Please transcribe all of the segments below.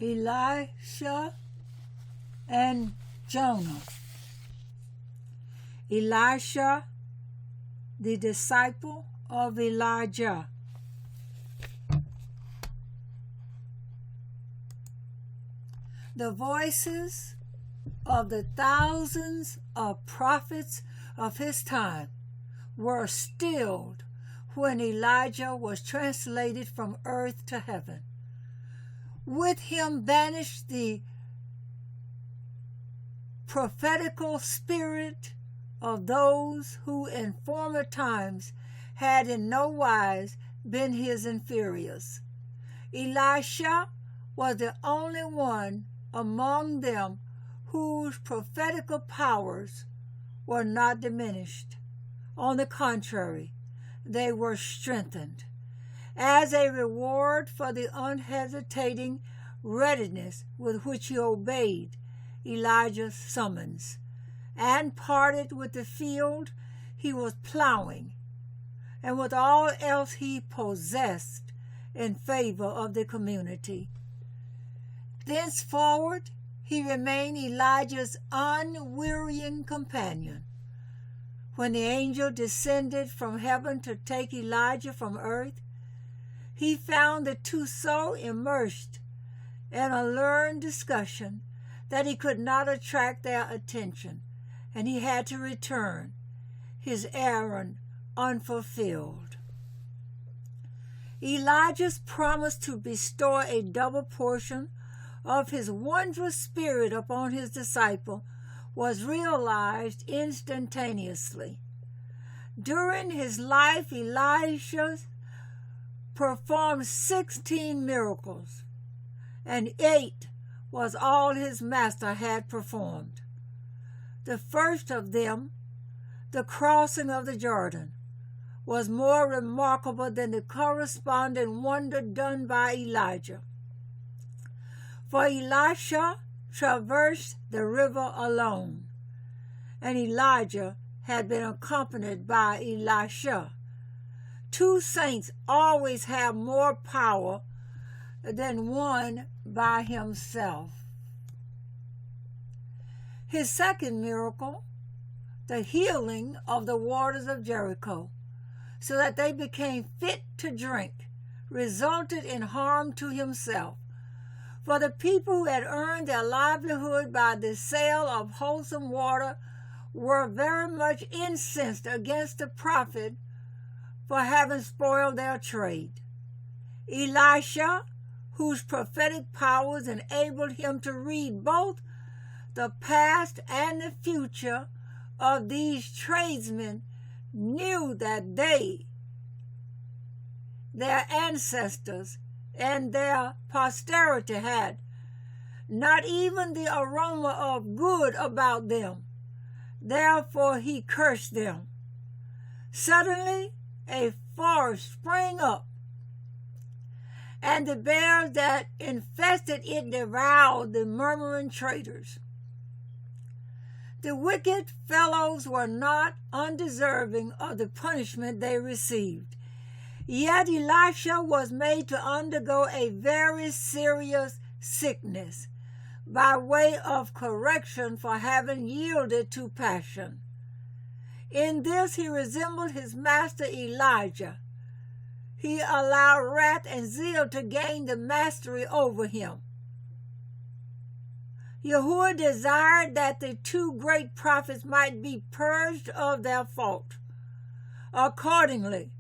Elisha and Jonah. Elisha, the disciple of Elijah. The voices of the thousands of prophets of his time were stilled when Elijah was translated from earth to heaven. With him vanished the prophetical spirit of those who in former times had in no wise been his inferiors. Elisha was the only one among them whose prophetical powers were not diminished. On the contrary, they were strengthened. As a reward for the unhesitating readiness with which he obeyed Elijah's summons and parted with the field he was ploughing and with all else he possessed in favor of the community. Thenceforward, he remained Elijah's unwearying companion. When the angel descended from heaven to take Elijah from earth, he found the two so immersed in a learned discussion that he could not attract their attention, and he had to return, his errand unfulfilled. Elijah's promise to bestow a double portion of his wondrous spirit upon his disciple was realized instantaneously. During his life, Elisha performed 16 miracles, and 8 was all his master had performed. The first of them, the crossing of the Jordan, was more remarkable than the corresponding wonder done by Elijah. For Elisha traversed the river alone, and Elijah had been accompanied by Elisha. Two saints always have more power than one by himself. His second miracle, the healing of the waters of Jericho, so that they became fit to drink, resulted in harm to himself. For the people who had earned their livelihood by the sale of wholesome water were very much incensed against the prophet for having spoiled their trade. Elisha, whose prophetic powers enabled him to read both the past and the future of these tradesmen, knew that their ancestors, and their posterity had not even the aroma of good about them. Therefore he cursed them. Suddenly a forest sprang up, and the bears that infested it devoured the murmuring traders. The wicked fellows were not undeserving of the punishment they received. Yet Elisha was made to undergo a very serious sickness by way of correction for having yielded to passion. In this he resembled his master Elijah. He allowed wrath and zeal to gain the mastery over him. Yahuwah desired that the two great prophets might be purged of their fault. Accordingly,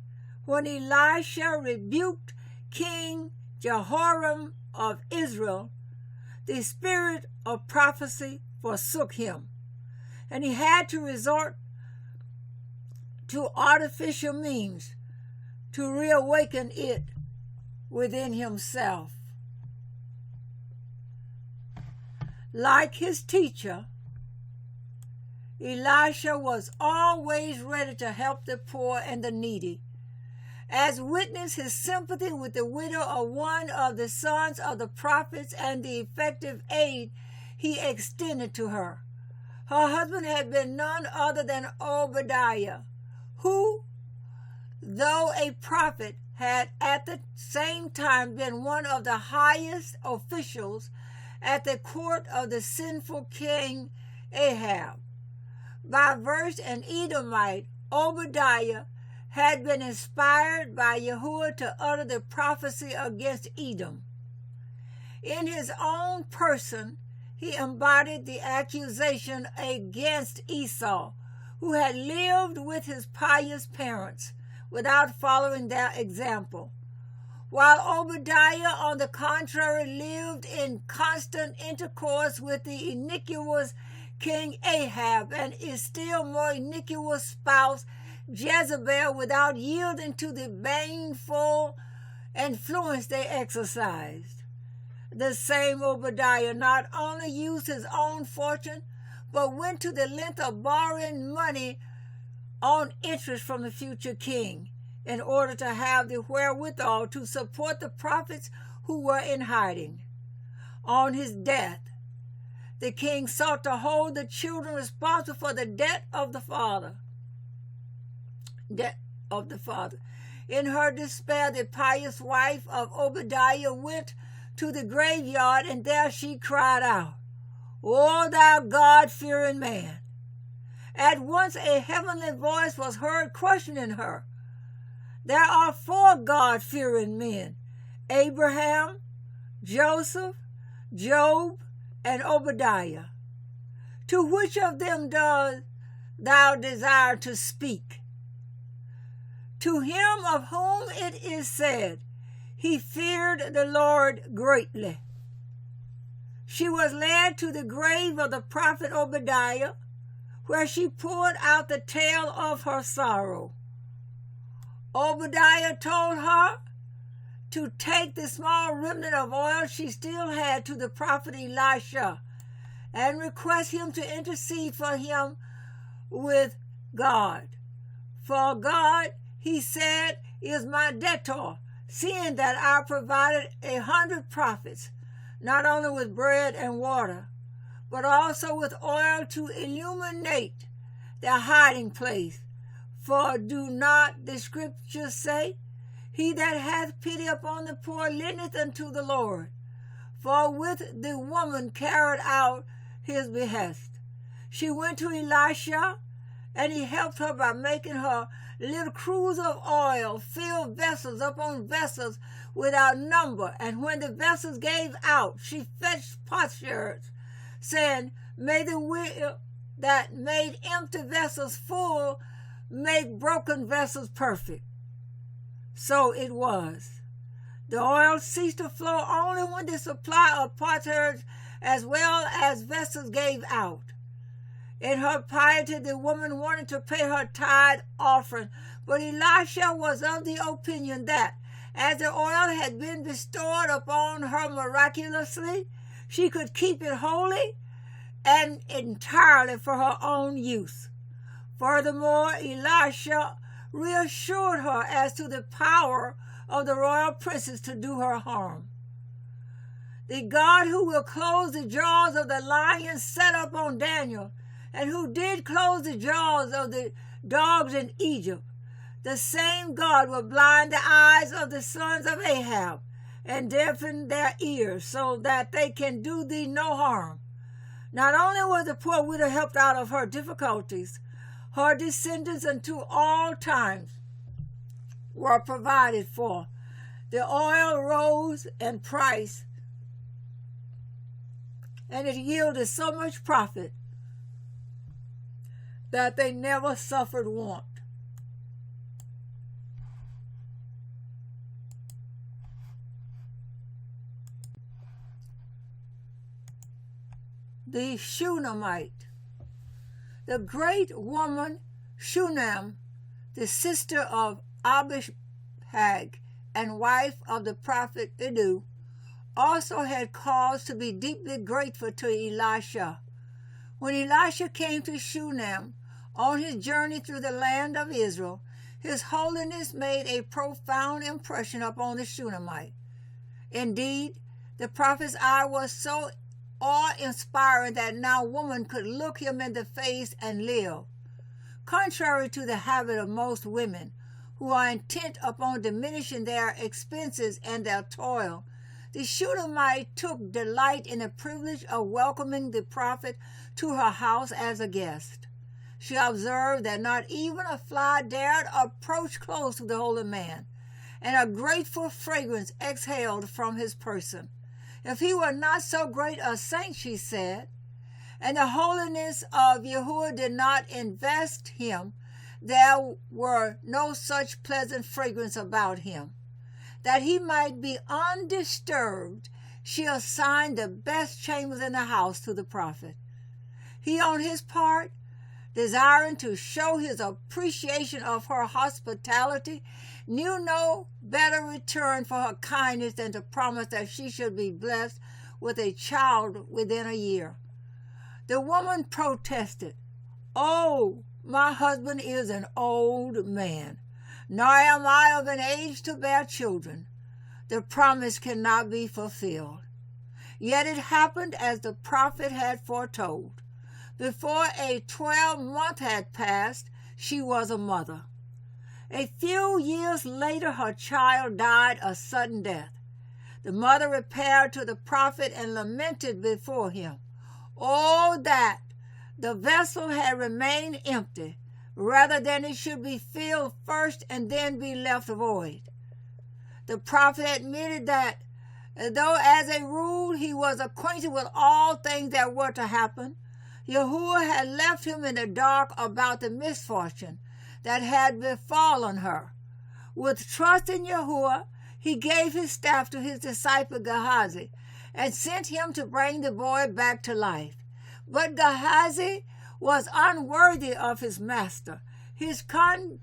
when Elisha rebuked King Jehoram of Israel, the spirit of prophecy forsook him, and he had to resort to artificial means to reawaken it within himself. Like his teacher, Elisha was always ready to help the poor and the needy, as witness his sympathy with the widow of one of the sons of the prophets and the effective aid he extended to her. Her husband had been none other than Obadiah, who, though a prophet, had at the same time been one of the highest officials at the court of the sinful king Ahab. By verse, an Edomite, Obadiah, had been inspired by Yahuwah to utter the prophecy against Edom. In his own person, he embodied the accusation against Esau, who had lived with his pious parents without following their example, while Obadiah, on the contrary, lived in constant intercourse with the iniquitous King Ahab and his still more iniquitous spouse Jezebel without yielding to the baneful influence they exercised. The same Obadiah not only used his own fortune, but went to the length of borrowing money on interest from the future king in order to have the wherewithal to support the prophets who were in hiding. On his death, the king sought to hold the children responsible for the debt of the father. In her despair, the pious wife of Obadiah went to the graveyard, and there she cried out, "O thou God-fearing man!" At once a heavenly voice was heard questioning her. There are 4 God-fearing men, Abraham, Joseph, Job, and Obadiah. To which of them dost thou desire to speak? To him of whom it is said, he feared the Lord greatly. She was led to the grave of the prophet Obadiah, where she poured out the tale of her sorrow. Obadiah told her to take the small remnant of oil she still had to the prophet Elisha and request him to intercede for him with God. For God, he said, is my debtor, seeing that I provided 100 prophets, not only with bread and water, but also with oil to illuminate their hiding place. For do not the scriptures say, he that hath pity upon the poor lendeth unto the Lord? For with the woman carried out his behest. She went to Elisha, and he helped her by making her little cruse of oil, fill vessels upon vessels without number. And when the vessels gave out, she fetched potsherds, saying, may the will that made empty vessels full make broken vessels perfect. So it was. The oil ceased to flow only when the supply of potsherds as well as vessels gave out. In her piety, the woman wanted to pay her tithe offering, but Elisha was of the opinion that, as the oil had been bestowed upon her miraculously, she could keep it wholly and entirely for her own use. Furthermore, Elisha reassured her as to the power of the royal princess to do her harm. The God who will close the jaws of the lions set up on Daniel, and who did close the jaws of the dogs in Egypt, the same God will blind the eyes of the sons of Ahab and deafen their ears so that they can do thee no harm. Not only was the poor widow helped out of her difficulties, her descendants unto all times were provided for. The oil rose in price, and it yielded so much profit that they never suffered want. The Shunammite. The great woman Shunem, the sister of Abishag and wife of the prophet Iddo, also had cause to be deeply grateful to Elisha. When Elisha came to Shunem on his journey through the land of Israel, his holiness made a profound impression upon the Shunammite. Indeed, the prophet's eye was so awe-inspiring that no woman could look him in the face and live. Contrary to the habit of most women, who are intent upon diminishing their expenses and their toil. The Shunammite took delight in the privilege of welcoming the prophet to her house as a guest. She observed that not even a fly dared approach close to the holy man, and a grateful fragrance exhaled from his person. If he were not so great a saint, she said, and the holiness of Yahuwah did not invest him, there were no such pleasant fragrance about him. That he might be undisturbed, she assigned the best chambers in the house to the prophet. He, on his part, desiring to show his appreciation of her hospitality, knew no better return for her kindness than to promise that she should be blessed with a child within a year. The woman protested, "Oh, my husband is an old man, nor am I of an age to bear children. The promise cannot be fulfilled." Yet it happened as the prophet had foretold. Before a 12-month had passed, she was a mother. A few years later, her child died a sudden death. The mother repaired to the prophet and lamented before him, "Oh, that the vessel had remained empty, rather than it should be filled first and then be left void." The prophet admitted that, though as a rule he was acquainted with all things that were to happen, Yahuwah had left him in the dark about the misfortune that had befallen her. With trust in Yahuwah, he gave his staff to his disciple Gehazi and sent him to bring the boy back to life. But Gehazi was unworthy of his master. His contact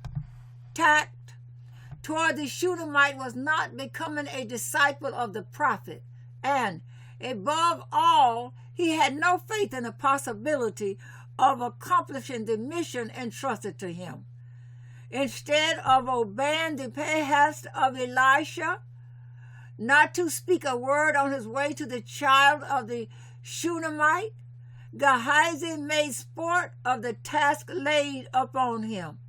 toward the Shunammite was not becoming a disciple of the prophet, and, above all, he had no faith in the possibility of accomplishing the mission entrusted to him. Instead of obeying the behest of Elisha, not to speak a word on his way to the child of the Shunammite, Gehazi made sport of the task laid upon him.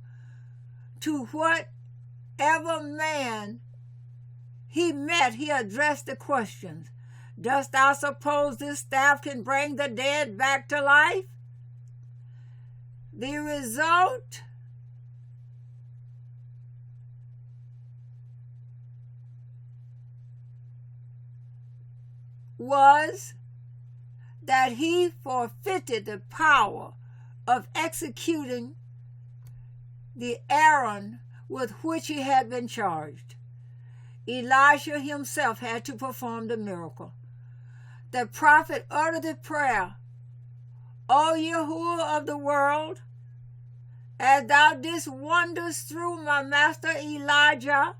To whatever man he met, he addressed the questions, "Dost thou suppose this staff can bring the dead back to life?" The result was that he forfeited the power of executing the errand with which he had been charged. Elisha himself had to perform the miracle. The prophet uttered the prayer, "O Yahuwah of the world, as thou didst wonders through my master Elijah,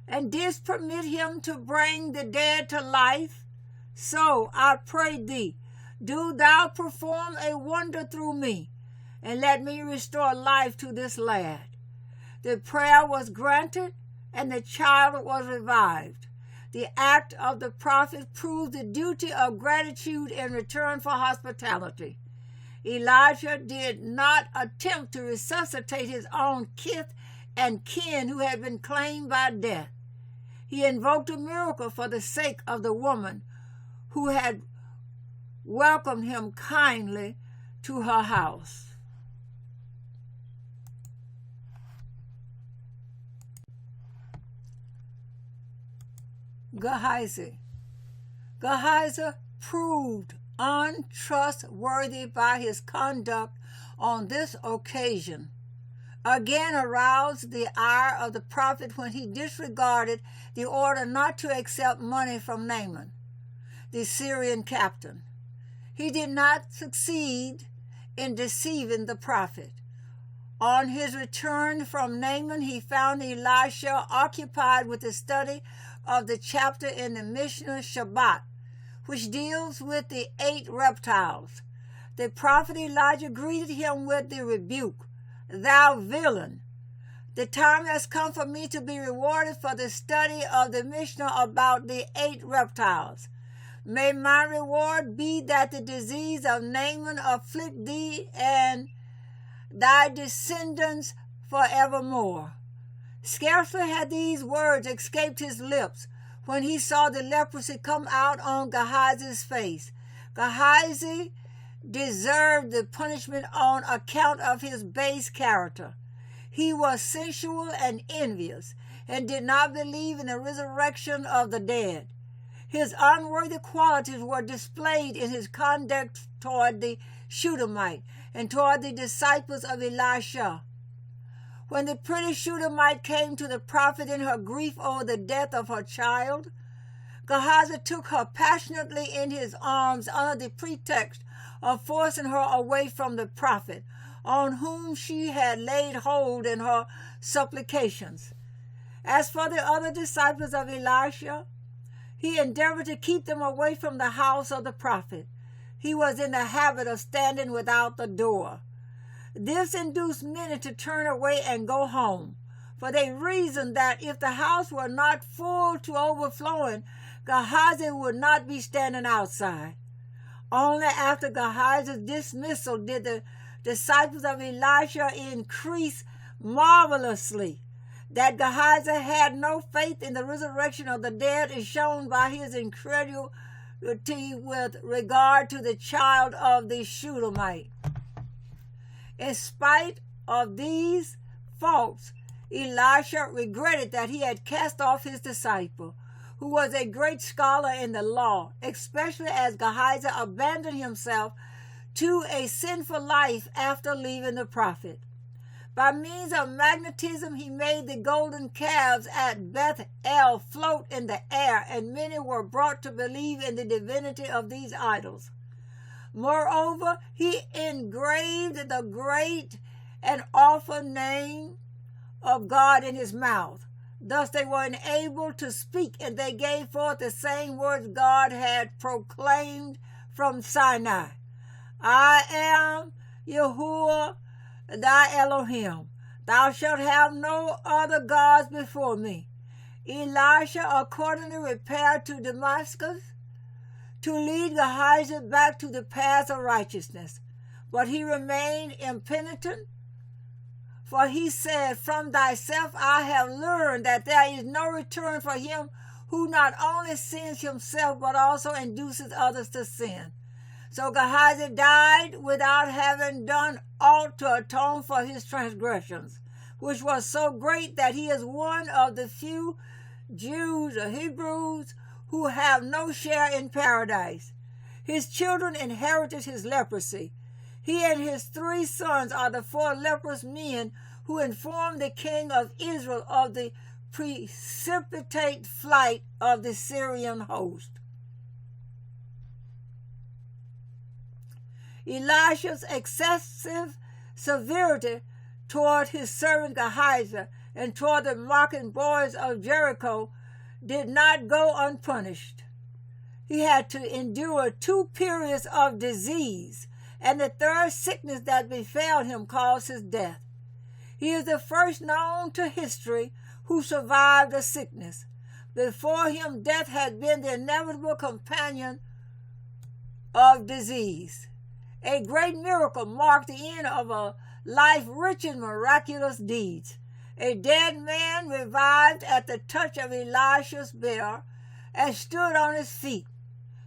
and didst permit him to bring the dead to life, so I pray thee, do thou perform a wonder through me, and let me restore life to this lad." The prayer was granted, and the child was revived. The act of the prophet proved the duty of gratitude in return for hospitality. Elijah did not attempt to resuscitate his own kith and kin who had been claimed by death. He invoked a miracle for the sake of the woman who had welcomed him kindly to her house. Gehazi proved untrustworthy by his conduct on this occasion, again aroused the ire of the prophet when he disregarded the order not to accept money from Naaman, the Syrian captain. He did not succeed in deceiving the prophet. On his return from Naaman, he found Elisha occupied with the study of the chapter in the Mishnah Shabbat, which deals with the 8 reptiles. The prophet Elijah greeted him with the rebuke, "Thou villain, the time has come for me to be rewarded for the study of the Mishnah about the 8 reptiles. May my reward be that the disease of Naaman afflict thee and thy descendants forevermore." Scarcely had these words escaped his lips when he saw the leprosy come out on Gehazi's face. Gehazi deserved the punishment on account of his base character. He was sensual and envious, and did not believe in the resurrection of the dead. His unworthy qualities were displayed in his conduct toward the Shunammite and toward the disciples of Elisha. When the pretty Shunammite came to the prophet in her grief over the death of her child, Gehazi took her passionately in his arms under the pretext of forcing her away from the prophet, on whom she had laid hold in her supplications. As for the other disciples of Elisha, he endeavored to keep them away from the house of the prophet. He was in the habit of standing without the door. This induced many to turn away and go home, for they reasoned that if the house were not full to overflowing, Gehazi would not be standing outside. Only after Gehazi's dismissal did the disciples of Elisha increase marvelously. That Gehazi had no faith in the resurrection of the dead is shown by his incredulity with regard to the child of the Shunammite. In spite of these faults, Elisha regretted that he had cast off his disciple, who was a great scholar in the law, especially as Gehazi abandoned himself to a sinful life after leaving the prophet. By means of magnetism, he made the golden calves at Beth-el float in the air, and many were brought to believe in the divinity of these idols. Moreover, he engraved the great and awful name of God in his mouth. Thus they were enabled to speak, and they gave forth the same words God had proclaimed from Sinai. I am Yahuwah, thy Elohim. Thou shalt have no other gods before me. Elisha accordingly repaired to Damascus to lead Gehazi back to the paths of righteousness. But he remained impenitent, for he said, From thyself I have learned that there is no return for him who not only sins himself, but also induces others to sin. So Gehazi died without having done aught to atone for his transgressions, which was so great that he is one of the few Jews or Hebrews who have no share in paradise. His children inherited his leprosy. He and his 3 sons are the 4 leprous men who informed the king of Israel of the precipitate flight of the Syrian host. Elisha's excessive severity toward his servant Gehazi and toward the mocking boys of Jericho did not go unpunished. He had to endure 2 periods of disease, and the 3rd sickness that befell him caused his death. He is the first known to history who survived a sickness. Before him, death had been the inevitable companion of disease. A great miracle marked the end of a life rich in miraculous deeds. A dead man revived at the touch of Elisha's bier and stood on his feet.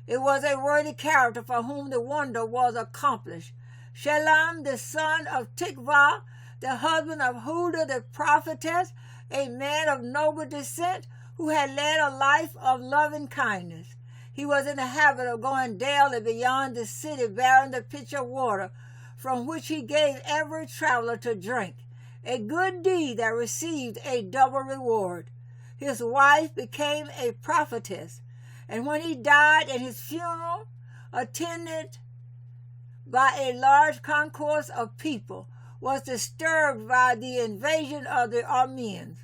It was a worthy character for whom the wonder was accomplished. Shalom, the son of Tikvah, the husband of Huldah the prophetess, a man of noble descent who had led a life of loving kindness. He was in the habit of going daily beyond the city bearing the pitcher of water, from which he gave every traveler to drink, a good deed that received a double reward. His wife became a prophetess, and when he died at his funeral, attended by a large concourse of people, was disturbed by the invasion of the Arameans.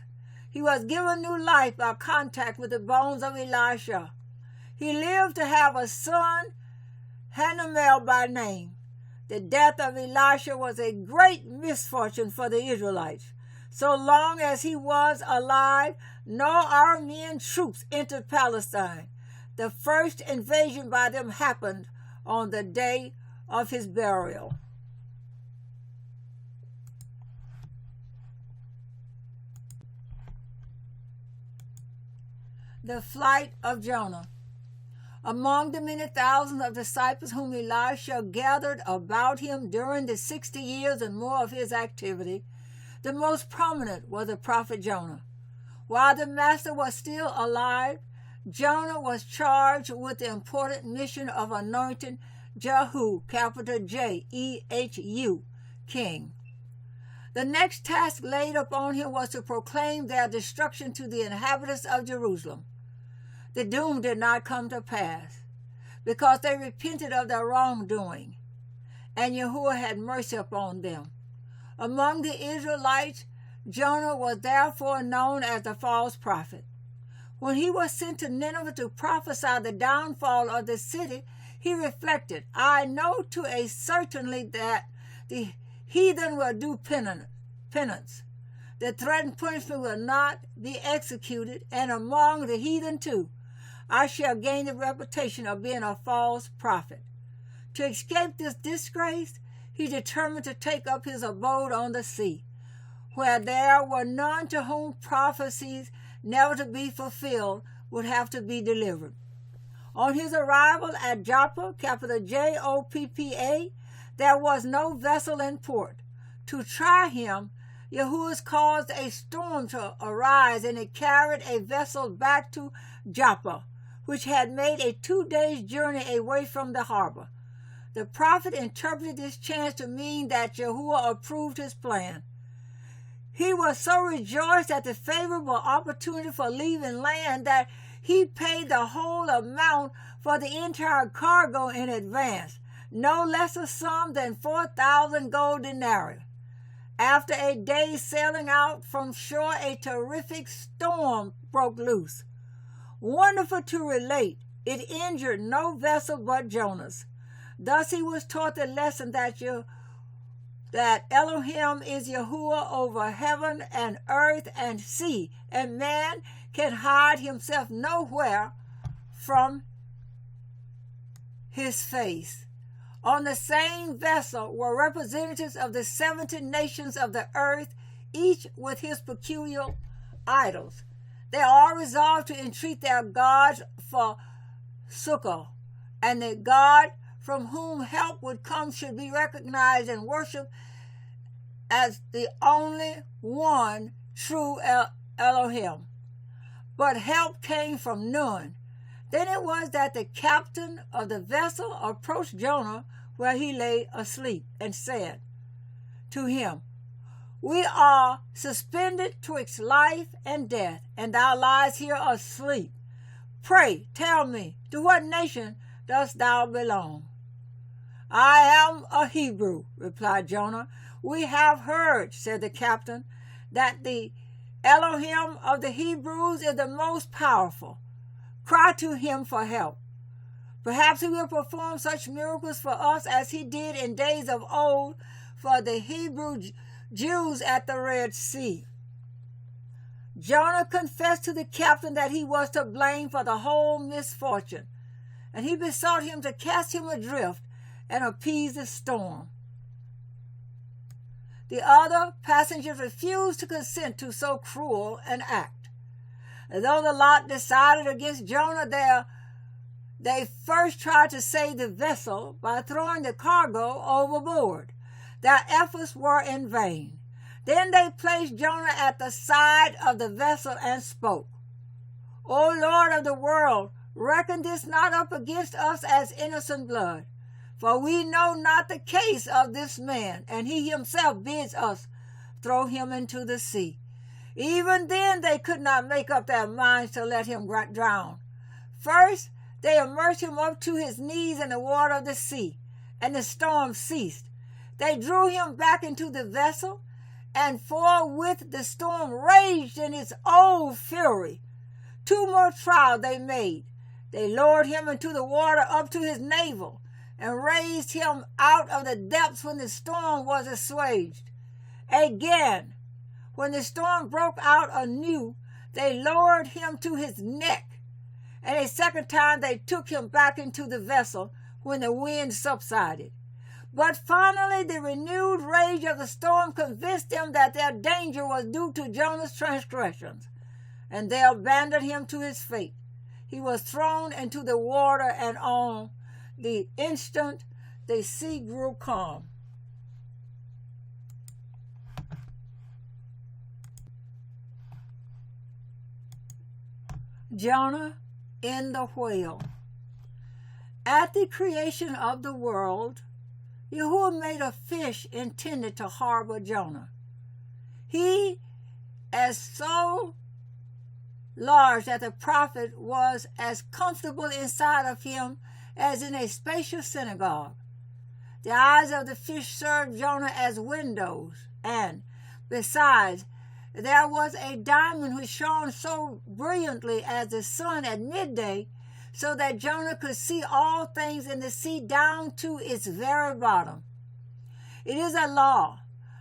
He was given new life by contact with the bones of Elisha. He lived to have a son, Hanamel by name. The death of Elisha was a great misfortune for the Israelites. So long as he was alive, no Aramean troops entered Palestine. The first invasion by them happened on the day of his burial. The flight of Jonah. Among the many thousands of disciples whom Elisha gathered about him during the 60 years and more of his activity, the most prominent was the prophet Jonah. While the master was still alive, Jonah was charged with the important mission of anointing Jehu, capital Jehu, king. The next task laid upon him was to proclaim their destruction to the inhabitants of Jerusalem. The doom did not come to pass, because they repented of their wrongdoing, and Yahuwah had mercy upon them. Among the Israelites, Jonah was therefore known as the false prophet. When he was sent to Nineveh to prophesy the downfall of the city, he reflected, "I know to a certainty that the heathen will do penance. The threatened punishment will not be executed, and among the heathen too, I shall gain the reputation of being a false prophet." To escape this disgrace, he determined to take up his abode on the sea, where there were none to whom prophecies never to be fulfilled would have to be delivered. On his arrival at Joppa, capital Joppa, there was no vessel in port. To try him, Yahuwah caused a storm to arise, and it carried a vessel back to Joppa, which had made a 2 days' journey away from the harbor. The prophet interpreted this chance to mean that Yahuwah approved his plan. He was so rejoiced at the favorable opportunity for leaving land that he paid the whole amount for the entire cargo in advance, no less a sum than 4,000 gold denarii. After a day's sailing out from shore, a terrific storm broke loose. Wonderful to relate, it injured no vessel but Jonah's. Thus he was taught the lesson that Elohim is Yahuwah over heaven and earth and sea, and man can hide himself nowhere from his face. On the same vessel were representatives of the 70 nations of the earth, each with his peculiar idols. They all resolved to entreat their gods for succor, and the God from whom help would come should be recognized and worshipped as the only one true Elohim. But help came from none. Then it was that the captain of the vessel approached Jonah where he lay asleep and said to him, "We are suspended twixt life and death, and thou liest here asleep. Pray, tell me, to what nation dost thou belong?" "I am a Hebrew," replied Jonah. "We have heard," said the captain, "that the Elohim of the Hebrews is the most powerful. Cry to him for help. Perhaps he will perform such miracles for us as he did in days of old for the Hebrew Jews at the Red Sea." Jonah confessed to the captain that he was to blame for the whole misfortune, and he besought him to cast him adrift and appease the storm. The other passengers refused to consent to so cruel an act. Though the lot decided against Jonah, they first tried to save the vessel by throwing the cargo overboard. Their efforts were in vain. Then they placed Jonah at the side of the vessel and spoke, "O Lord of the world, reckon this not up against us as innocent blood. For we know not the case of this man, and he himself bids us throw him into the sea." Even then they could not make up their minds to let him drown. First, they immersed him up to his knees in the water of the sea, and the storm ceased. They drew him back into the vessel, and forthwith the storm raged in its old fury. 2 more trials they made. They lowered him into the water up to his navel, and raised him out of the depths when the storm was assuaged. Again, when the storm broke out anew, they lowered him to his neck, and a second time they took him back into the vessel when the wind subsided. But finally the renewed rage of the storm convinced them that their danger was due to Jonah's transgressions. and they abandoned him to his fate. He was thrown into the water, and on the instant the sea grew calm. Jonah in the whale. At the creation of the world, Yahuwah made a fish intended to harbor Jonah. He, as so large that the prophet was as comfortable inside of him as in a spacious synagogue. The eyes of the fish served Jonah as windows, and, besides, there was a diamond which shone so brilliantly as the sun at midday, so that Jonah could see all things in the sea down to its very bottom. It is a law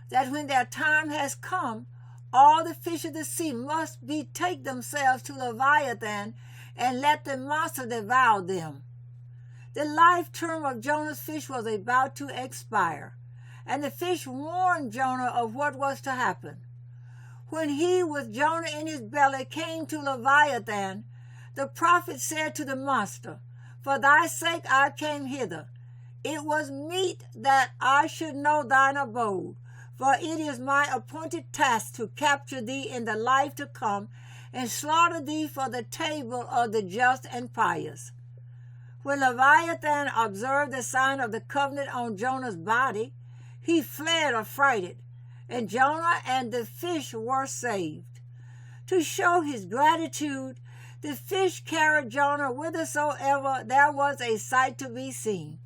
that when their time has come, all the fish of the sea must betake themselves to Leviathan and let the monster devour them. The life term of Jonah's fish was about to expire, and the fish warned Jonah of what was to happen. When he, with Jonah in his belly, came to Leviathan, the prophet said to the monster, "For thy sake I came hither. It was meet that I should know thine abode, for it is my appointed task to capture thee in the life to come and slaughter thee for the table of the just and pious." When Leviathan observed the sign of the covenant on Jonah's body, he fled affrighted, and Jonah and the fish were saved. To show his gratitude, the fish carried Jonah whithersoever there was a sight to be seen.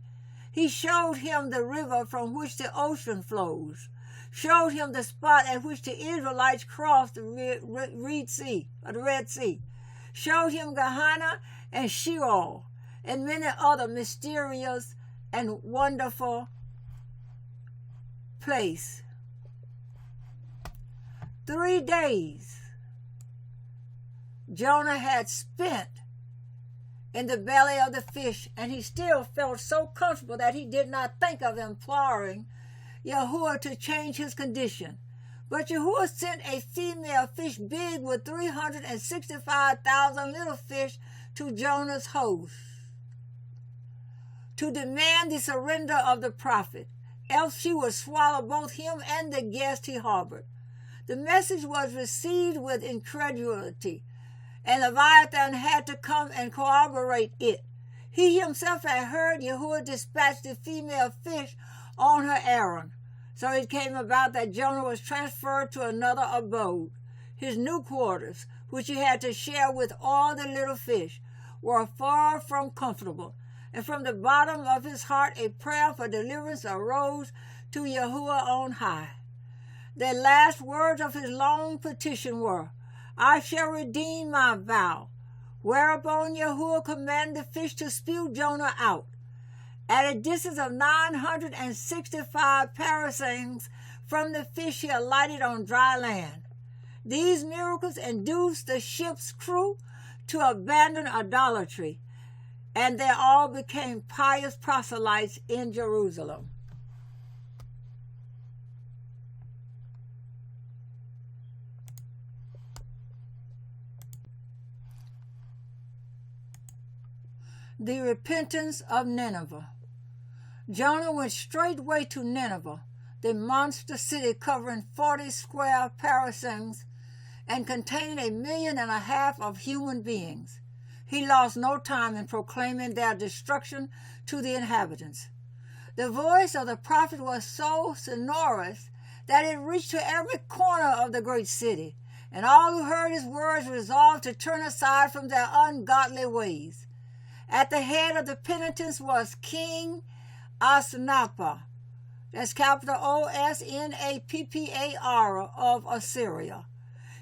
He showed him the river from which the ocean flows, showed him the spot at which the Israelites crossed the Red Sea, showed him Gehenna and Sheol, and many other mysterious and wonderful places. 3 days Jonah had spent in the belly of the fish, and he still felt so comfortable that he did not think of imploring Yahuwah to change his condition. But Yahuwah sent a female fish big with 365,000 little fish to Jonah's host to demand the surrender of the prophet, else she would swallow both him and the guest he harbored. The message was received with incredulity, and Leviathan had to come and corroborate it. He himself had heard Yahuwah dispatch the female fish on her errand. So it came about that Jonah was transferred to another abode. His new quarters, which he had to share with all the little fish, were far from comfortable, and from the bottom of his heart a prayer for deliverance arose to Yahuwah on high. The last words of his long petition were, "I shall redeem my vow," whereupon Yahuwah commanded the fish to spew Jonah out. At a distance of 965 parasangs from the fish, he alighted on dry land. These miracles induced the ship's crew to abandon idolatry, and they all became pious proselytes in Jerusalem. The repentance of Nineveh. Jonah went straightway to Nineveh, the monster city covering 40 square parasangs and containing 1.5 million of human beings. He lost no time in proclaiming their destruction to the inhabitants. The voice of the prophet was so sonorous that it reached to every corner of the great city, and all who heard his words resolved to turn aside from their ungodly ways. At the head of the penitents was King Osnappar, that's capital Osnappar, of Assyria.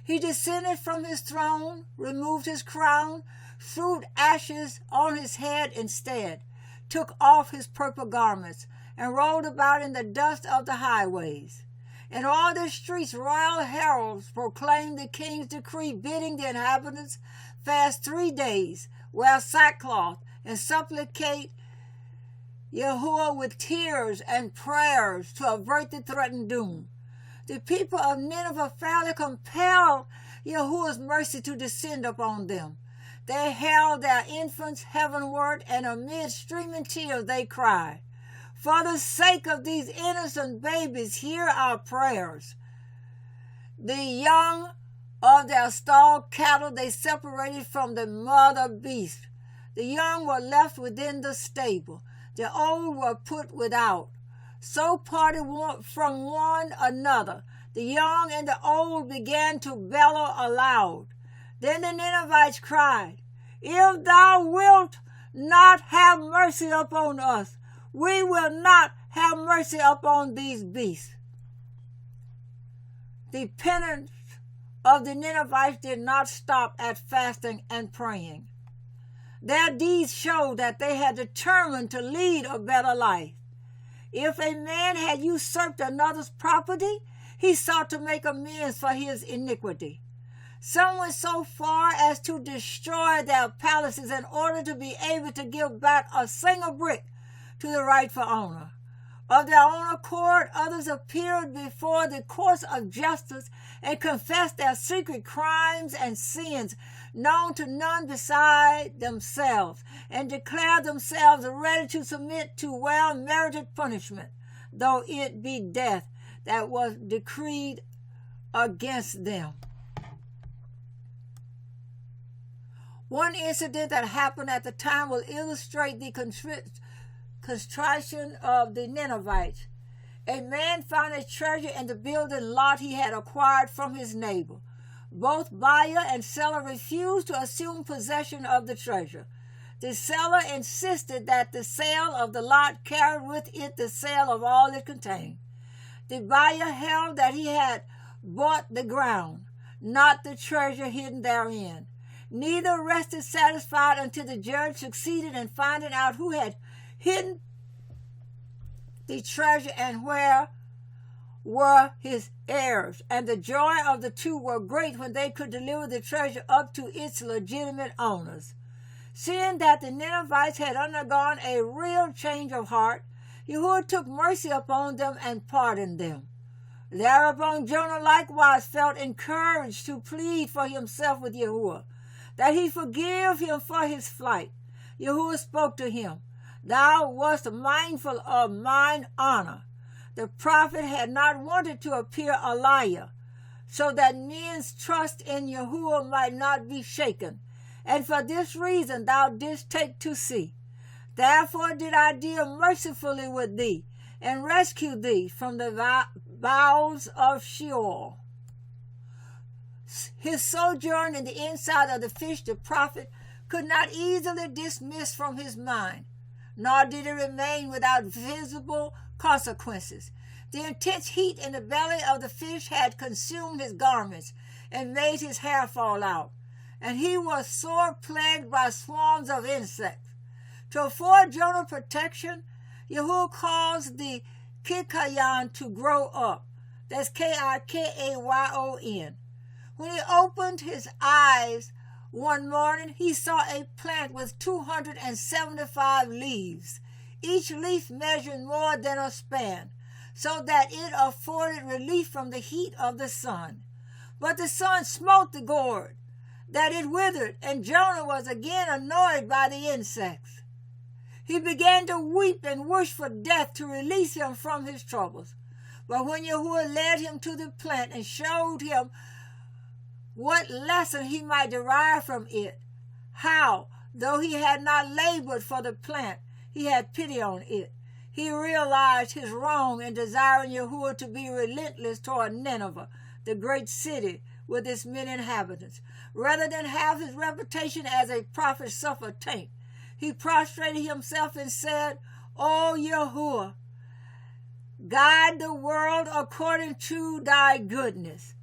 He descended from his throne, removed his crown, threw ashes on his head instead, took off his purple garments, and rolled about in the dust of the highways. In all the streets royal heralds proclaimed the king's decree, bidding the inhabitants fast 3 days, wear sackcloth, and supplicate Yahuwah with tears and prayers to avert the threatened doom. The people of Nineveh fairly compelled Yahuwah's mercy to descend upon them. They held their infants heavenward, and amid streaming tears they cried, "For the sake of these innocent babies, hear our prayers." The young of their stalled cattle they separated from the mother beast. The young were left within the stable. The old were put without. So parted from one another, the young and the old began to bellow aloud. Then the Ninevites cried, "If thou wilt not have mercy upon us, we will not have mercy upon these beasts." The penance of the Ninevites did not stop at fasting and praying. Their deeds showed that they had determined to lead a better life. If a man had usurped another's property, he sought to make amends for his iniquity. Some went so far as to destroy their palaces in order to be able to give back a single brick to the rightful owner. Of their own accord, others appeared before the courts of justice and confessed their secret crimes and sins known to none beside themselves, and declared themselves ready to submit to well-merited punishment, though it be death that was decreed against them. One incident that happened at the time will illustrate the contrition of the Ninevites. A man found a treasure in the building lot he had acquired from his neighbor. Both buyer and seller refused to assume possession of the treasure. The seller insisted that the sale of the lot carried with it the sale of all it contained. The buyer held that he had bought the ground, not the treasure hidden therein. Neither rested satisfied until the judge succeeded in finding out who had hidden the treasure and where were his heirs. And the joy of the two were great when they could deliver the treasure up to its legitimate owners. Seeing that the Ninevites had undergone a real change of heart, Yahuwah took mercy upon them and pardoned them. Thereupon Jonah likewise felt encouraged to plead for himself with Yahuwah, that he forgive him for his flight. Yahuwah spoke to him, "Thou wast mindful of mine honor." The prophet had not wanted to appear a liar, so that men's trust in Yahuwah might not be shaken, and for this reason thou didst take to sea. Therefore did I deal mercifully with thee, and rescue thee from the bowels of Sheol. His sojourn in the inside of the fish the prophet could not easily dismiss from his mind, nor did it remain without visible consequences. The intense heat in the belly of the fish had consumed his garments and made his hair fall out, and he was sore plagued by swarms of insects. To afford Jonah protection, Yahuwah caused the kikayon to grow up. That's Kikayon. When he opened his eyes one morning, he saw a plant with 275 leaves, each leaf measuring more than a span, so that it afforded relief from the heat of the sun. But the sun smote the gourd, that it withered, and Jonah was again annoyed by the insects. He began to weep and wish for death to release him from his troubles. But when Yahuwah led him to the plant and showed him what lesson he might derive from it, how, though he had not labored for the plant, he had pity on it, he realized his wrong in desiring Yahuwah to be relentless toward Nineveh, the great city with its many inhabitants. Rather than have his reputation as a prophet suffer taint, he prostrated himself and said, "O Yahuwah, guide the world according to thy goodness."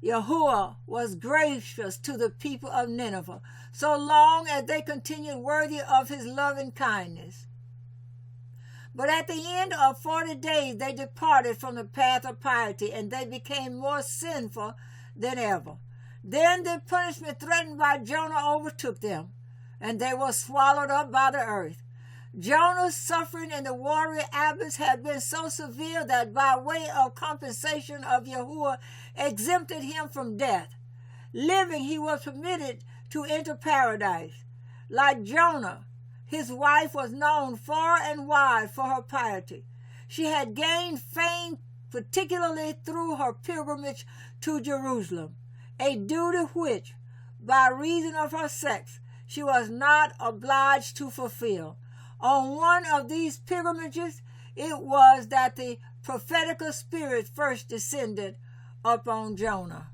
Yahuwah was gracious to the people of Nineveh, so long as they continued worthy of his loving kindness. But at the end of 40 days they departed from the path of piety, and they became more sinful than ever. Then the punishment threatened by Jonah overtook them, and they were swallowed up by the earth. Jonah's suffering in the watery abyss had been so severe that by way of compensation of Yahuwah exempted him from death. Living, he was permitted to enter paradise. Like Jonah, his wife was known far and wide for her piety. She had gained fame particularly through her pilgrimage to Jerusalem, a duty which, by reason of her sex, she was not obliged to fulfill. On one of these pilgrimages, it was that the prophetical spirit first descended upon Jonah.